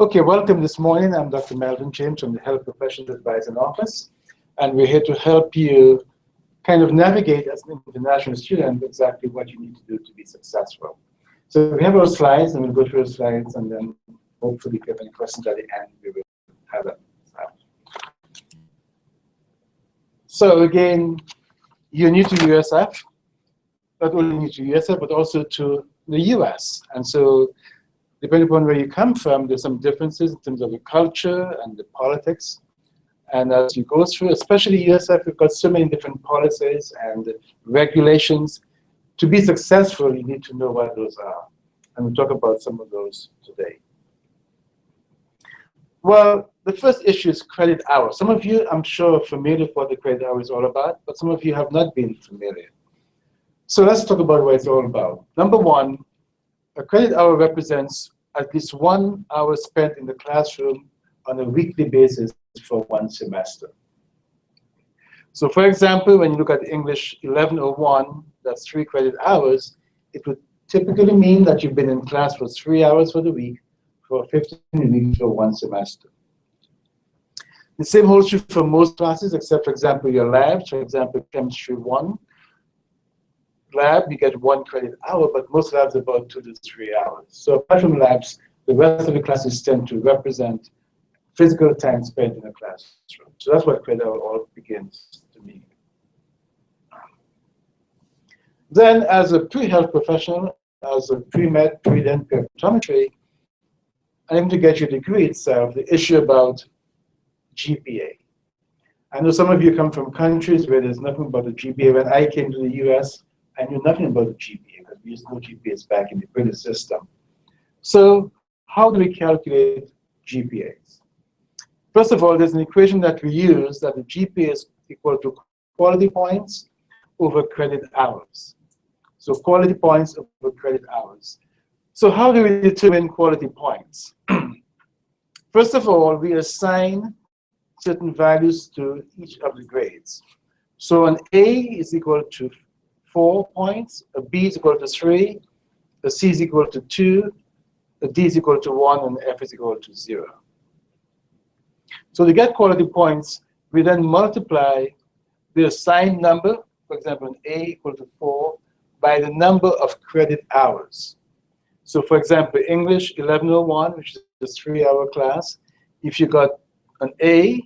Okay, welcome this morning. I'm Dr. Melvin James from the Health Professionals Advising Office, and we're here to help you kind of navigate as an international student exactly what you need to do to be successful. So we have our slides, and we'll go through the slides, and then hopefully if you have any questions at the end, we will have them. So again, you're new to USF, not only new to USF, but also to the US. And so depending upon where you come from, there's some differences in terms of the culture and the politics. And as you go through, especially USF, we've got so many different policies and regulations. To be successful, you need to know what those are. And we'll talk about some of those today. Well, the first issue is credit hours. Some of you, I'm sure, are familiar with what the credit hour is all about, but some of you have not been familiar. So let's talk about what it's all about. Number one, a credit hour represents at least 1 hour spent in the classroom on a weekly basis for one semester. So for example, when you look at English 1101, that's 3 credit hours, it would typically mean that you've been in class for 3 hours for the week, for 15 weeks for one semester. The same holds true for most classes, except for example, your labs. For example, Chemistry 1 lab, you get 1 credit hour, but most labs about 2 to 3 hours. So apart from labs, the rest of the classes tend to represent physical time spent in a classroom. So that's what credit hour all begins to mean. Then as a pre-health professional, as a pre-med, pre-dent, pre-optometry, and even to get your degree itself, the issue about GPA. I know some of you come from countries where there's nothing about the GPA. When I came to the US, I knew nothing about the GPA because we used no GPAs back in the British system. So how do we calculate GPAs? First of all, there's an equation that we use that the GPA is equal to quality points over credit hours. So quality points over credit hours. So how do we determine quality points? First of all, we assign certain values to each of the grades. So an A is equal to 4 points, a B is equal to 3, a C is equal to 2, a D is equal to 1, and F is equal to 0. So to get quality points, we then multiply the assigned number, for example, an A equal to 4, by the number of credit hours. So for example, English 1101, which is a 3-hour class, if you got an A,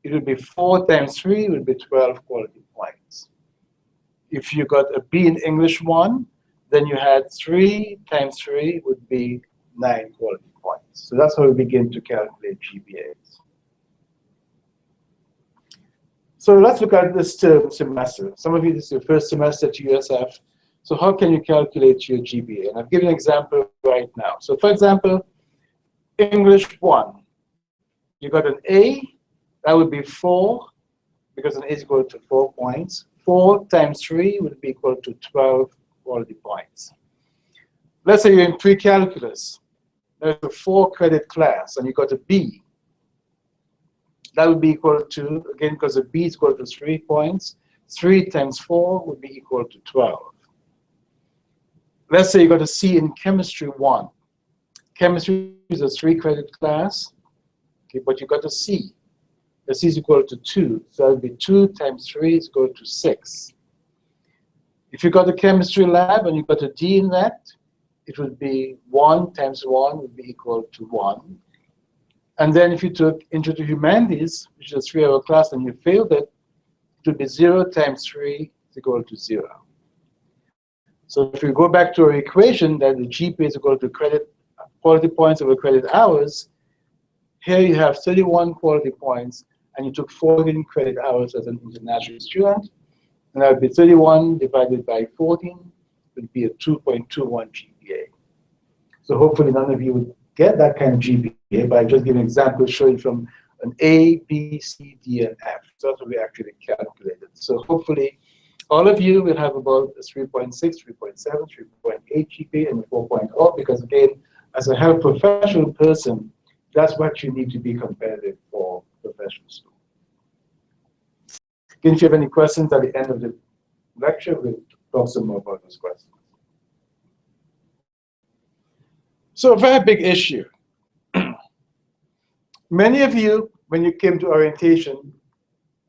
it would be 4 times 3, it would be 12 quality points. If you got a B in English 1, then you had 3 times 3 would be 9 quality points. So that's how we begin to calculate GPAs. So let's look at this term semester. Some of you, this is your first semester at USF. So how can you calculate your GPA? And I've given an example right now. So for example, English 1, you got an A, that would be 4, because an A is equal to 4 points. 4 times 3 would be equal to 12 quality points. Let's say you're in pre-calculus. There's a 4-credit class, and you got a B. That would be equal to, again, because a B is equal to 3 points, 3 times 4 would be equal to 12. Let's say you got a C in Chemistry 1. Chemistry is a 3-credit class, okay, but you got a C. The C is equal to 2, so that would be 2 times 3 is equal to 6. If you got a chemistry lab and you got a D in that, it would be 1 times 1 would be equal to 1. And then if you took Intro to Humanities, which is a 3-hour class, and you failed it, it would be 0 times 3 is equal to 0. So if we go back to our equation that the GPA is equal to quality points over credit hours, here you have 31 quality points, and you took 14 credit hours as an international student, and that would be 31 divided by 14 would be a 2.21 GPA. So hopefully none of you would get that kind of GPA, but I just give an example showing from an A, B, C, D, and F. So that's what we actually calculated. So hopefully all of you will have about a 3.6, 3.7, 3.8 GPA and a 4.0, because again, as a health professional person, that's what you need to be competitive for professional school. Again, if you have any questions at the end of the lecture, we'll talk some more about those questions. So a very big issue. Many of you, when you came to orientation,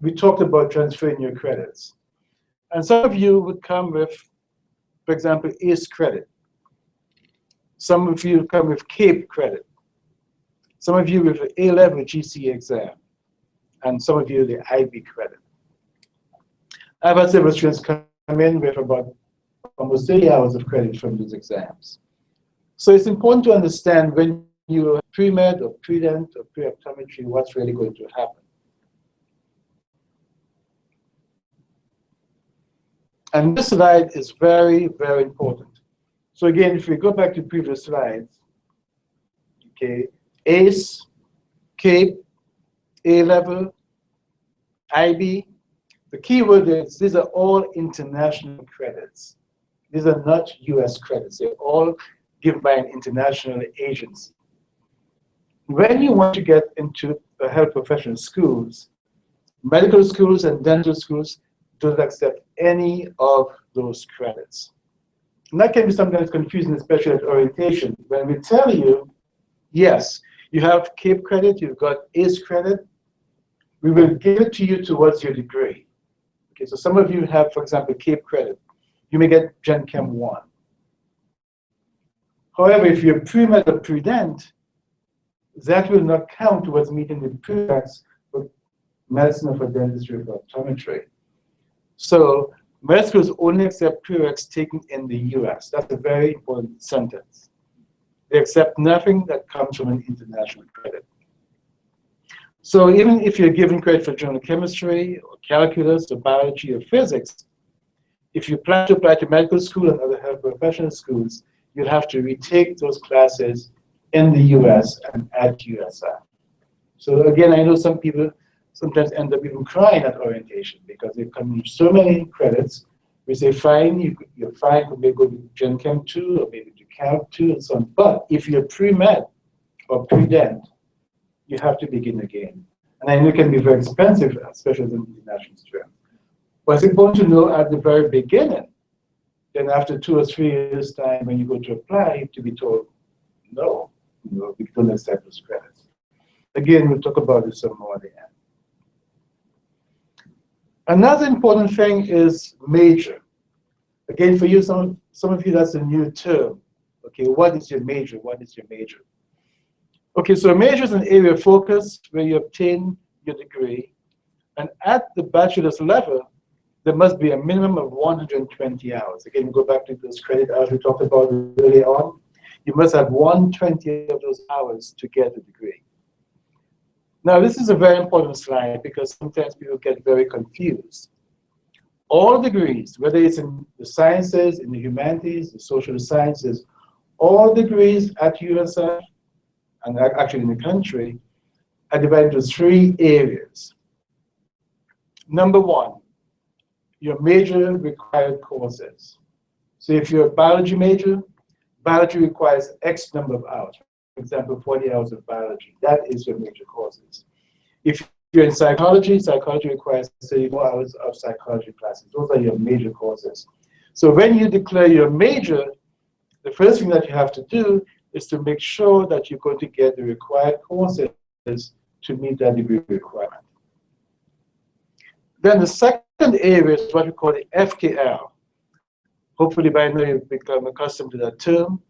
we talked about transferring your credits. And some of you would come with, for example, ACE credit. Some of you come with CAPE credit. Some of you with an A-level GCE exam. And some of you the IB credit. I've had several students come in with about almost 30 hours of credit from these exams. So it's important to understand when you are pre-med or pre-dent or pre-optometry, what's really going to happen. And this slide is very, very important. So again, if we go back to previous slides, okay, ACE, CAPE, A-level, IB, the key word is these are all international credits. These are not US credits. They're all given by an international agency. When you want to get into the health professional schools, medical schools and dental schools don't accept any of those credits. And that can be something that's confusing, especially at orientation. When we tell you, yes, you have CAPE credit, you've got ACE credit, we will give it to you towards your degree. Okay, so some of you have, for example, CAPE credit. You may get Gen Chem 1. However, if you're pre-med or pre-dent, that will not count towards meeting the prereqs for medicine or for dentistry or for optometry. So med schools only accept prereqs taken in the US. That's a very important sentence. They accept nothing that comes from an international credit. So even if you're given credit for general chemistry or calculus or biology or physics, if you plan to apply to medical school and other health professional schools, you'll have to retake those classes in the US and at USF. So again, I know some people sometimes end up even crying at orientation because they've come in so many credits. We say, fine, you're fine, you may go to Gen Chem 2 or maybe to Calc 2 and so on. But if you're pre-med or pre-dent, you have to begin again. And I know it can be very expensive, especially as an international student. But it's important to know at the very beginning, then after 2 or 3 years' time, when you go to apply, to be told, no, we don't accept those credits. Again, we'll talk about this some more at the end. Another important thing is major. Again, for you, some of you, that's a new term. Okay, what is your major? What is your major? Okay, so a major is an area of focus where you obtain your degree. And at the bachelor's level, there must be a minimum of 120 hours. Again, go back to those credit hours we talked about earlier on. You must have 120 of those hours to get a degree. Now, this is a very important slide because sometimes people get very confused. All degrees, whether it's in the sciences, in the humanities, the social sciences, all degrees at USF, and actually in the country, are divided into 3 areas. Number 1, your major required courses. So if you're a biology major, biology requires X number of hours. For example, 40 hours of biology. That is your major courses. If you're in psychology, psychology requires 34 hours of psychology classes. Those are your major courses. So when you declare your major, the first thing that you have to do is to make sure that you're going to get the required courses to meet that degree requirement. Then the second area is what we call the FKL. Hopefully by now you've become accustomed to that term.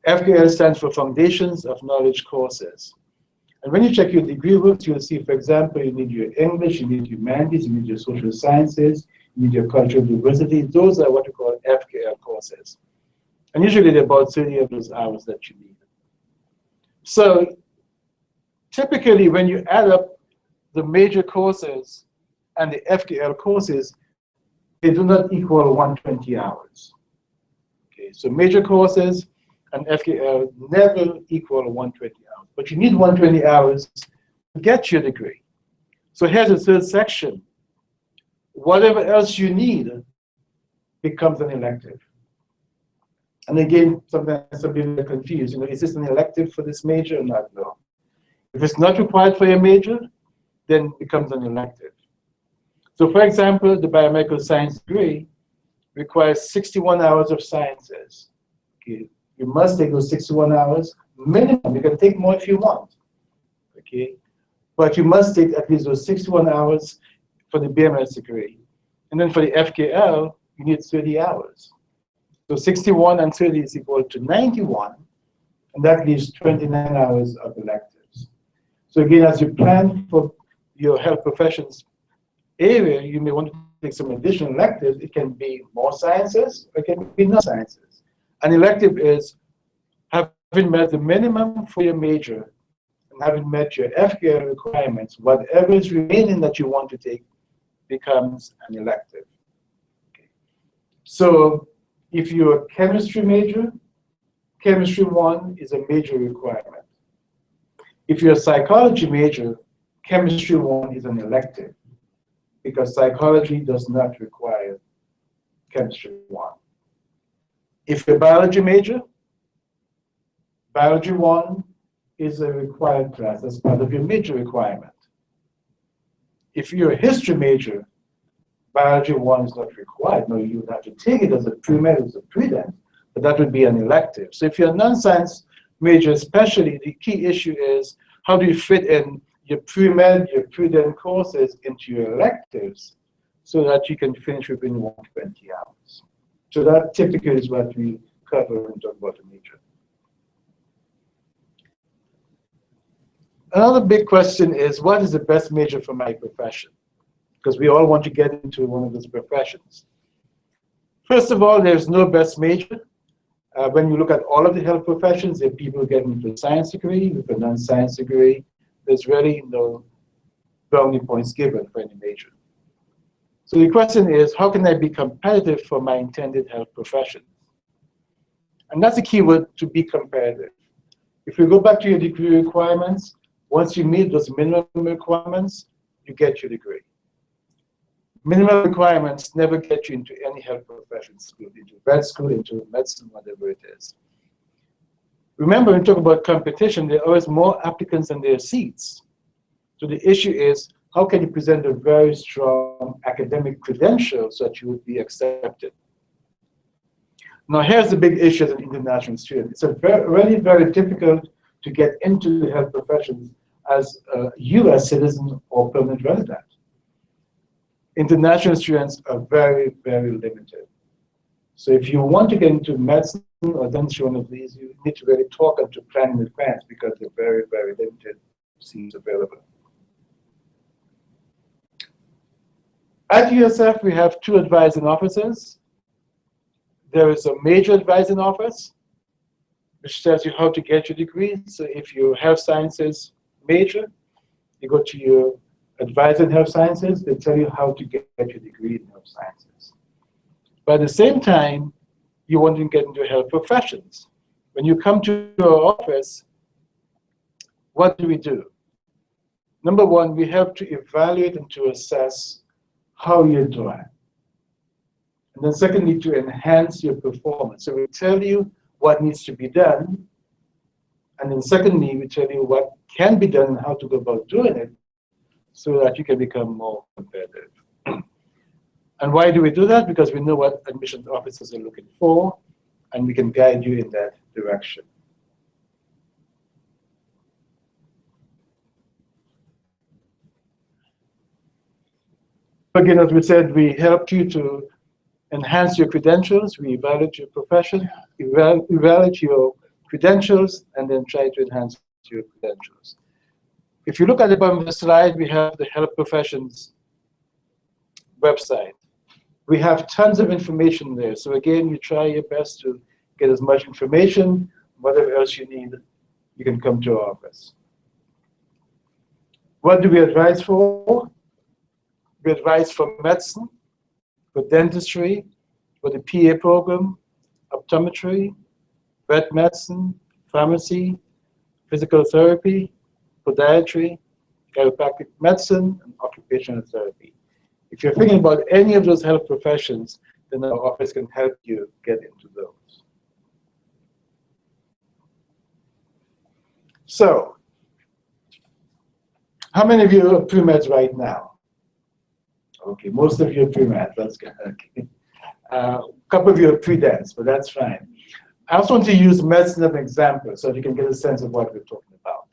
FKL stands for Foundations of Knowledge courses. And when you check your degree works, you'll see, for example, you need your English, you need your humanities, you need your social sciences, you need your cultural diversity. Those are what we call FKL courses. And usually they're about 30 of those hours that you need. So typically when you add up the major courses and the FKL courses, they do not equal 120 hours. Okay, so major courses and FKL never equal 120 hours. But you need 120 hours to get your degree. So here's the third section. Whatever else you need becomes an elective. And again, sometimes some people are confused. Is this an elective for this major or not? No. If it's not required for your major, then it becomes an elective. So for example, the biomedical science degree requires 61 hours of sciences. Okay. You must take those 61 hours minimum. You can take more if you want. okay? But you must take at least those 61 hours for the BMS degree. And then for the FKL, you need 30 hours. So 61 and 30 is equal to 91, and that leaves 29 hours of electives. So again, as you plan for your health professions area, you may want to take some additional electives. It can be more sciences, or it can be non-sciences. An elective is having met the minimum for your major and having met your FKL requirements, whatever is remaining that you want to take becomes an elective. Okay. So if you're a chemistry major, chemistry 1 is a major requirement. If you're a psychology major, chemistry 1 is an elective, because psychology does not require chemistry 1. If you're a biology major, biology 1 is a required class as part of your major requirement. If you're a history major, biology 1 is not required. No, you would have to take it as a pre-med, as a pre-den, but that would be an elective. So if you're a non-science major especially, the key issue is how do you fit in your pre-med, your pre-den courses into your electives so that you can finish within 120 hours. So that typically is what we cover when we talk about a major. Another big question is, what is the best major for my profession? Because we all want to get into one of those professions. First of all, there's no best major. When you look at all of the health professions, there are people getting into a science degree, with a non-science degree. There's really no brownie points given for any major. So the question is, how can I be competitive for my intended health profession? And that's the key word, to be competitive. If you go back to your degree requirements, once you meet those minimum requirements, you get your degree. Minimum requirements never get you into any health profession school, into grad school, into medicine, whatever it is. Remember, when we talk about competition, there are always more applicants than there are seats. So the issue is, how can you present a very strong academic credentials so that you would be accepted? Now, here's the big issue as an international student. It's really very difficult to get into the health professions as a US citizen or permanent resident. International students are very, very limited. So if you want to get into medicine or dentistry, one of these, you need to really talk and to plan in advance because they're very, very limited seats available. At USF, we have 2 advising offices. There is a major advising office, which tells you how to get your degree. So if you health sciences major, you go to your advisor in health sciences, they tell you how to get your degree in health sciences. But at the same time, you want to get into health professions. When you come to our office, what do? Number 1, we have to evaluate and to assess how you're doing. And then secondly, to enhance your performance. So we tell you what needs to be done. And then secondly, we tell you what can be done and how to go about doing it so that you can become more competitive. And why do we do that? Because we know what admissions officers are looking for, and we can guide you in that direction. Again, as we said, we help you to enhance your credentials. We evaluate your profession, evaluate your credentials, and then try to enhance your credentials. If you look at the bottom of the slide, we have the health professions website. We have tons of information there. So again, you try your best to get as much information. Whatever else you need, you can come to our office. What do we advise for? We advise for medicine, for dentistry, for the PA program, optometry, vet medicine, pharmacy, physical therapy, podiatry, chiropractic medicine, and occupational therapy. If you're thinking about any of those health professions, then our office can help you get into those. So, how many of you are pre-meds right now? Okay, most of you are pre-med, that's good. Okay. A couple of you are pre-dents, but that's fine. I also want to use medicine as an example so that you can get a sense of what we're talking about.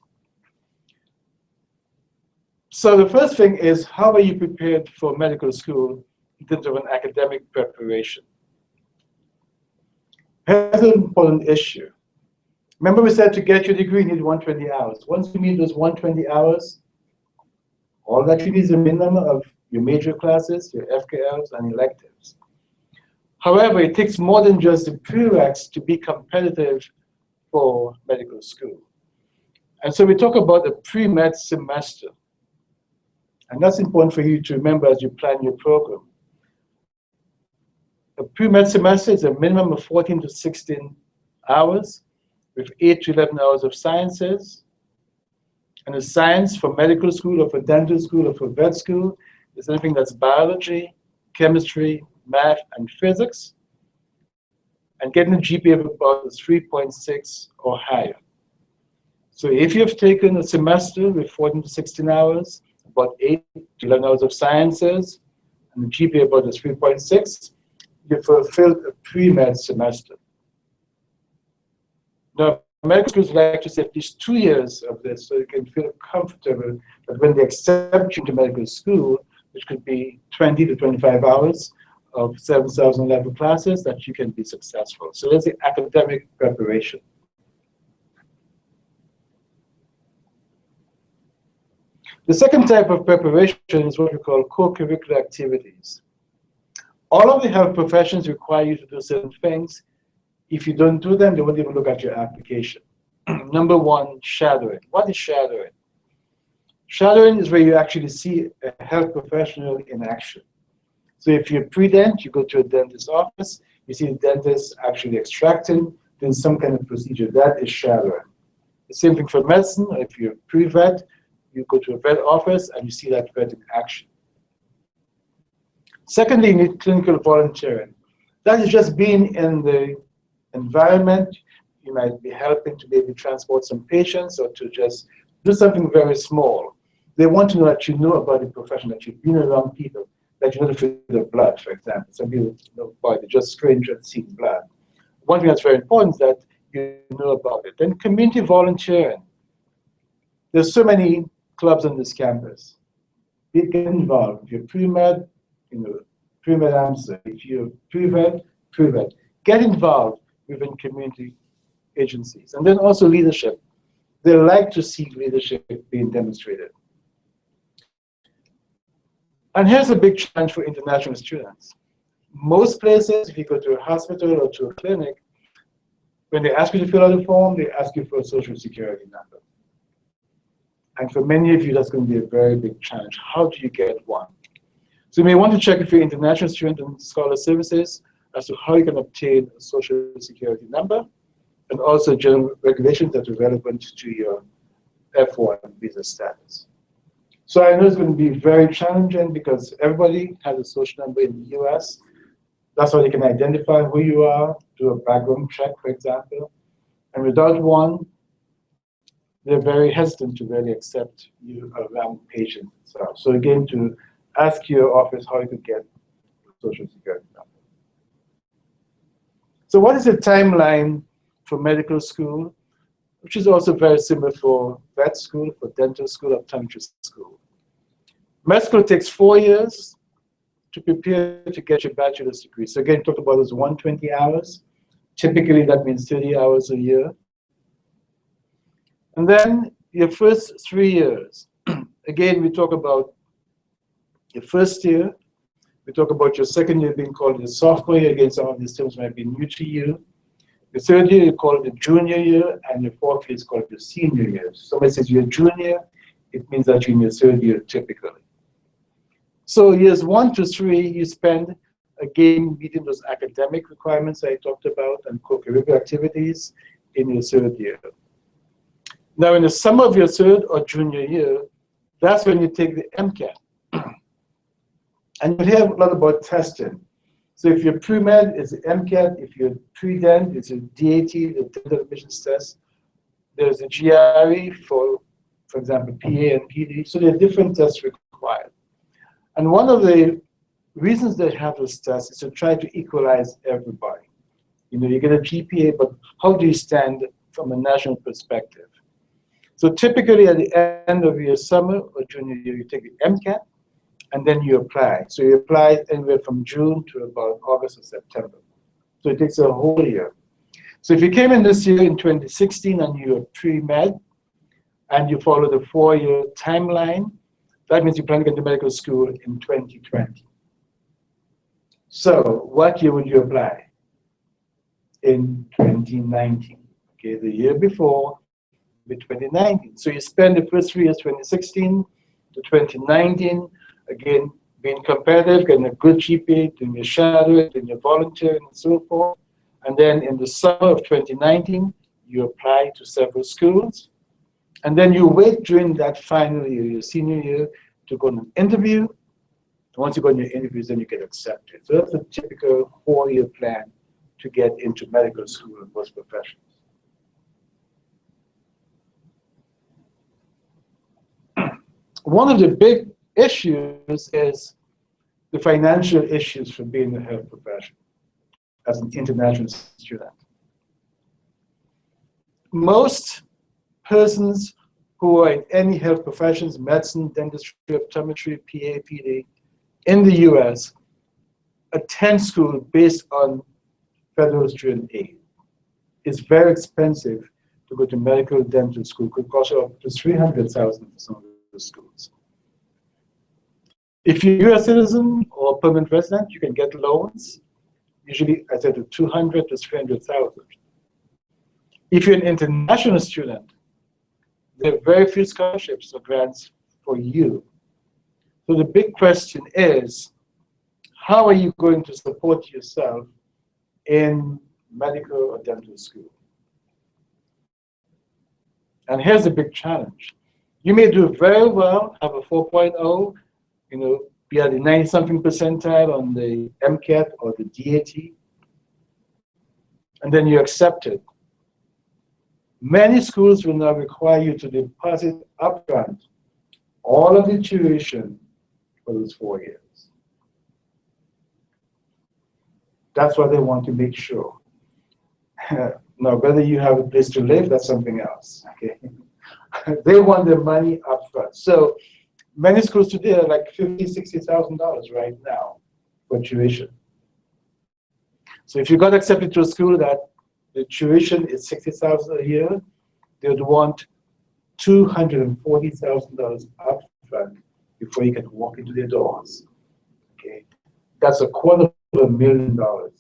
So the first thing is, how are you prepared for medical school in terms of an academic preparation? Here's an important issue. Remember we said to get your degree, you need 120 hours. Once you meet those 120 hours, all that you need is a minimum of your major classes, your FKLs, and electives. However, it takes more than just the prereqs to be competitive for medical school. And so we talk about a pre-med semester. And that's important for you to remember as you plan your program. A pre-med semester is a minimum of 14 to 16 hours with 8 to 11 hours of sciences. And the science for medical school or for dental school or for vet school is anything that's biology, chemistry, math, and physics. And getting a GPA of about 3.6 or higher. So if you've taken a semester with 14 to 16 hours, about 8 to 11 hours of sciences, and the GPA about 3.6, you fulfilled a pre-med semester. Now, medical schools like to say at least 2 years of this, so you can feel comfortable that when they accept you to medical school, which could be 20 to 25 hours of 7,000 level classes, that you can be successful. So there's the academic preparation. The second type of preparation is what we call co-curricular activities. All of the health professions require you to do certain things. If you don't do them, they won't even look at your application. Number one, shadowing. What is shadowing? Shadowing is where you actually see a health professional in action. So if you're pre-dent, you go to a dentist's office, you see the dentist actually extracting, doing some kind of procedure. That is shadowing. The same thing for medicine. If you're pre-vet, you go to a vet office and you see that vet in action. Secondly, you need clinical volunteering. That is just being in the environment. You might be helping to maybe transport some patients or to just do something very small. They want to know that you know about the profession, that you've been around people, that you know the feel of blood, for example. Some people know about it, just strange and seeing blood. One thing that's very important is that you know about it. Then community volunteering. There's so many clubs on this campus. Get involved. If you're pre-med, pre-med answer. If you're pre-vet, pre-vet. Get involved within community agencies. And then also leadership. They like to see leadership being demonstrated. And here's a big challenge for international students. Most places, if you go to a hospital or to a clinic, when they ask you to fill out a form, they ask you for a social security number. And for many of you, that's going to be a very big challenge. How do you get one? So you may want to check if you're an international student in Scholar Services as to how you can obtain a social security number, and also general regulations that are relevant to your F1 visa status. So I know it's going to be very challenging because everybody has a social number in the US. That's how they can identify who you are, do a background check, for example. And without one, they're very hesitant to really accept you around patients itself. So again, to ask your office how you could get a social security number. So what is the timeline for medical school, which is also very similar for vet school, for dental school, optometry school? Med school takes 4 years to prepare to get your bachelor's degree. So again, talk about those 120 hours. Typically, that means 30 hours a year. And then your first 3 years. Again, we talk about your first year. We talk about your second year being called your sophomore year. Again, some of these terms might be new to you. The third year, you call it the junior year, and your fourth year is called your senior year. So somebody says you're a junior, it means that you're in your third year typically. So years 1 to 3, you spend, again, meeting those academic requirements I talked about and co-curricular activities in your third year. Now, in the summer of your third or junior year, that's when you take the MCAT. And you hear a lot about testing. So if you're pre-med, it's the MCAT. If you're pre-dent, it's a DAT, the dental admissions test. There's a GRE for example, PA and PD. So there are different tests required. And one of the reasons they have those tests is to try to equalize everybody. You know, you get a GPA, but how do you stand from a national perspective? So typically at the end of your summer or junior year, you take the MCAT, and then you apply. So you apply anywhere from June to about August or September. So it takes a whole year. So if you came in this year in 2016 and you're pre-med, and you follow the 4-year timeline, that means you plan to get to medical school in 2020. So what year would you apply? In 2019. Okay, the year before, with 2019. So you spend the first 3 years, 2016 to 2019, again, being competitive, getting a good GPA, doing your shadowing, doing your volunteering, and so forth. And then in the summer of 2019, you apply to several schools. And then you wait during that final year, your senior year, to go on an interview. Once you go on your interviews, then you get accepted. So that's a typical 4-year plan to get into medical school in most professions. One of the big issues is the financial issues for being a health professional as an international student. Most persons who are in any health professions, medicine, dentistry, optometry, PA, PD, in the US, attend school based on federal student aid. It's very expensive to go to medical dental school. It could cost you up to $300,000 for some of the schools. If you're a US citizen or permanent resident, you can get loans, usually I said $200,000 to $300,000. If you're an international student, there are very few scholarships or grants for you. So the big question is, how are you going to support yourself in medical or dental school? And here's the big challenge. You may do very well, have a 4.0, be at the 90-something percentile on the MCAT or the DAT, and then you're accepted. Many schools will now require you to deposit upfront all of the tuition for those 4 years. That's what they want to make sure. Now, whether you have a place to live, that's something else. Okay, they want their money upfront. So many schools today are like $50,000, $60,000 right now for tuition. So if you got accepted to a school that the tuition is $60,000 a year, they would want $240,000 upfront before you can walk into their doors. Okay, that's $250,000.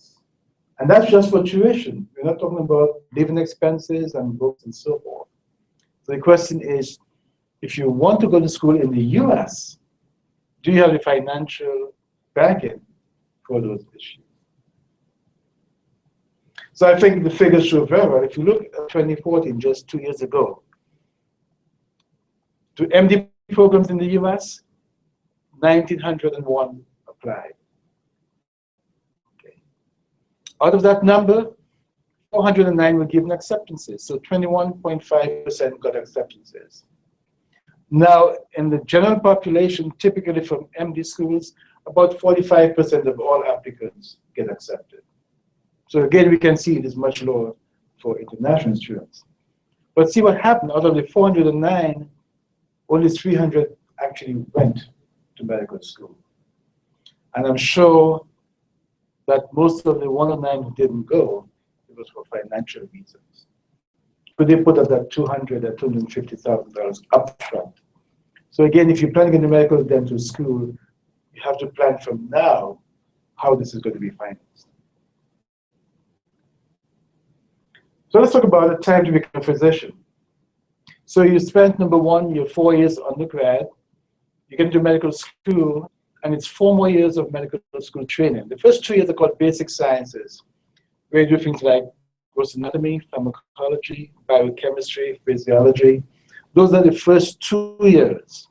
And that's just for tuition. We're not talking about living expenses and books and so forth. So the question is, if you want to go to school in the US, do you have the financial backing for those issues? So I think the figures show very well. If you look at 2014, just 2 years ago, to MD programs in the US, 1,901 applied. Out of that number, 409 were given acceptances, so 21.5% got acceptances. Now, in the general population, typically from MD schools, about 45% of all applicants get accepted. So again, we can see it is much lower for international students. But see what happened, out of the 409, only 300 actually went to medical school. And I'm sure that most of the 109 who didn't go, it was for financial reasons. So they put up that $200,000 and $250,000 up front. So again, if you plan to get to medical dental school, you have to plan from now how this is going to be financed. So let's talk about the time to become a physician. So you spent, number one, your 4 years undergrad, you get into medical school, and it's 4 more years of medical school training. The first 2 years are called basic sciences, where you do things like gross anatomy, pharmacology, biochemistry, physiology. Those are the first 2 years.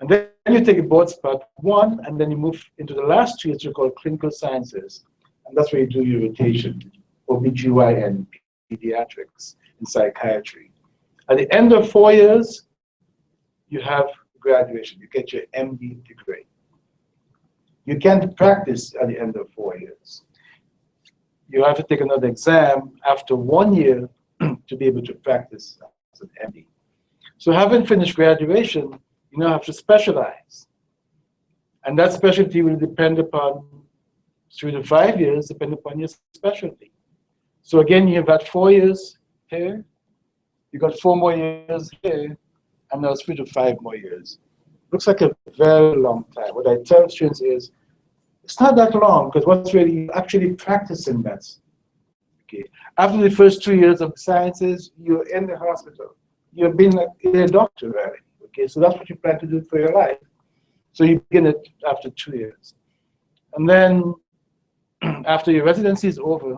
And then you take a board part 1, and then you move into the last 2 years, which are called clinical sciences. And that's where you do your rotation, OBGYN, pediatrics, and psychiatry. At the end of 4 years, you have graduation. You get your MD degree. You can't practice at the end of 4 years. You have to take another exam after 1 year to be able to practice as an MD. So having finished graduation, you now have to specialize. And that specialty will depend upon 3 to 5 years, depending upon your specialty. So again, you've got 4 years here, you got 4 more years here, and now 3 to 5 more years. Looks like a very long time. What I tell students is, it's not that long, because what's really you actually practicing medicine. Okay. After the first 2 years of sciences, you're in the hospital. You've been a doctor, really. Okay, so that's what you plan to do for your life. So you begin it after 2 years. And then after your residency is over,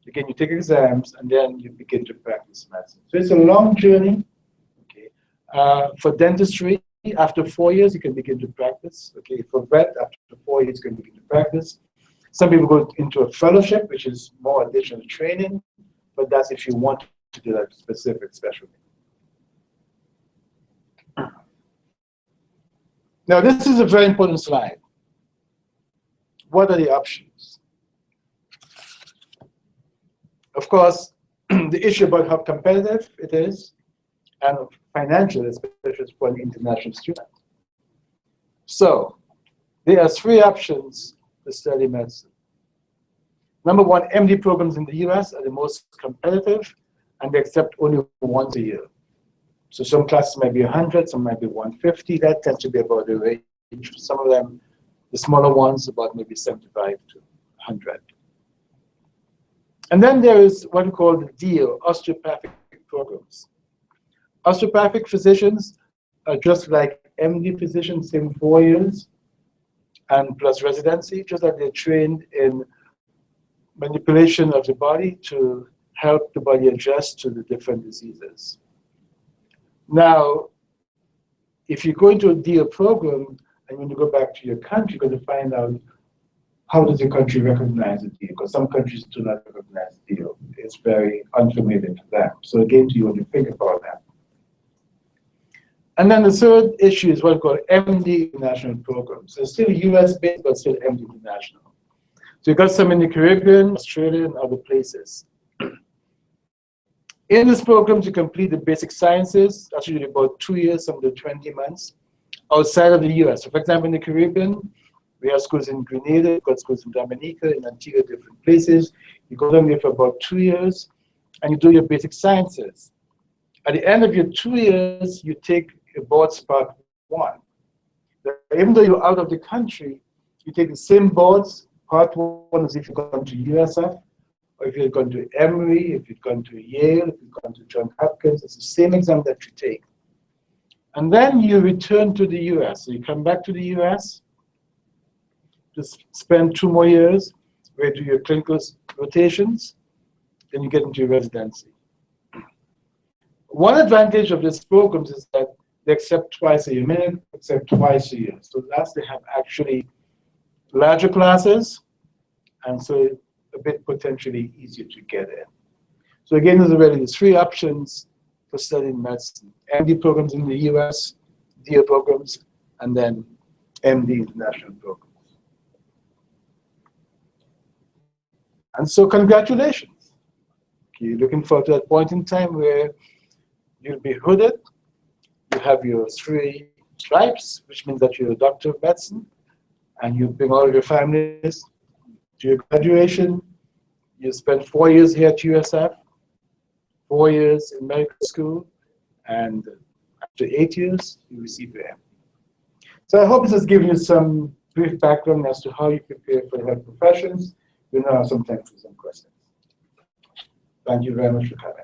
again, you take exams, and then you begin to practice medicine. So it's a long journey. Okay. For dentistry, after 4 years, you can begin to practice. Okay. For vet, after 4 years, you can begin to practice. Some people go into a fellowship, which is more additional training, but that's if you want to do that specific specialty. Now, this is a very important slide. What are the options? Of course, the issue about how competitive it is and financial, especially for an international student. So, there are 3 options to study medicine. Number 1, MD programs in the US are the most competitive, and they accept only once a year. So some classes might be 100, some might be 150. That tends to be about the range. Some of them, the smaller ones, about maybe 75 to 100. And then there is what we call the DO, osteopathic programs. Osteopathic physicians are just like MD physicians, same 4 years, and plus residency, just that they're trained in manipulation of the body to help the body adjust to the different diseases. Now, if you go into a DO program and when you go back to your country, you're going to find out how does the country recognize the DO, because some countries do not recognize the DO. It's very unfamiliar to them. So again, you want to think about that. And then the third issue is what we call MD international programs. They're still US-based, but still MD international. So you've got some in the Caribbean, Australia, and other places. In this program, to complete the basic sciences, that's usually about 2 years, some of the 20 months, outside of the US. So for example, in the Caribbean, we have schools in Grenada, we've got schools in Dominica, in Antigua, different places. You go down there for about 2 years, and you do your basic sciences. At the end of your 2 years, you take a boards part 1. Even though you're out of the country, you take the same boards, part 1 as if you've gone to USF, or if you've gone to Emory, if you've gone to Yale, if you've gone to Johns Hopkins, it's the same exam that you take. And then you return to the US. So you come back to the US, just spend 2 more years, where you do your clinical rotations, then you get into your residency. One advantage of this program is that they accept twice a year, many accept twice a year. So that's, they have actually larger classes, and so a bit potentially easier to get in. So again, there's really the 3 options for studying medicine. MD programs in the US, DO programs, and then MD international programs. And so congratulations. You're looking forward to that point in time where you'll be hooded, you have your 3 stripes, which means that you're a doctor of medicine, and you bring all of your families to your graduation. You spend 4 years here at USF, 4 years in medical school, and after 8 years, you receive your MD. So I hope this has given you some brief background as to how you prepare for the health professions. We now have some time for some questions. Thank you very much for coming.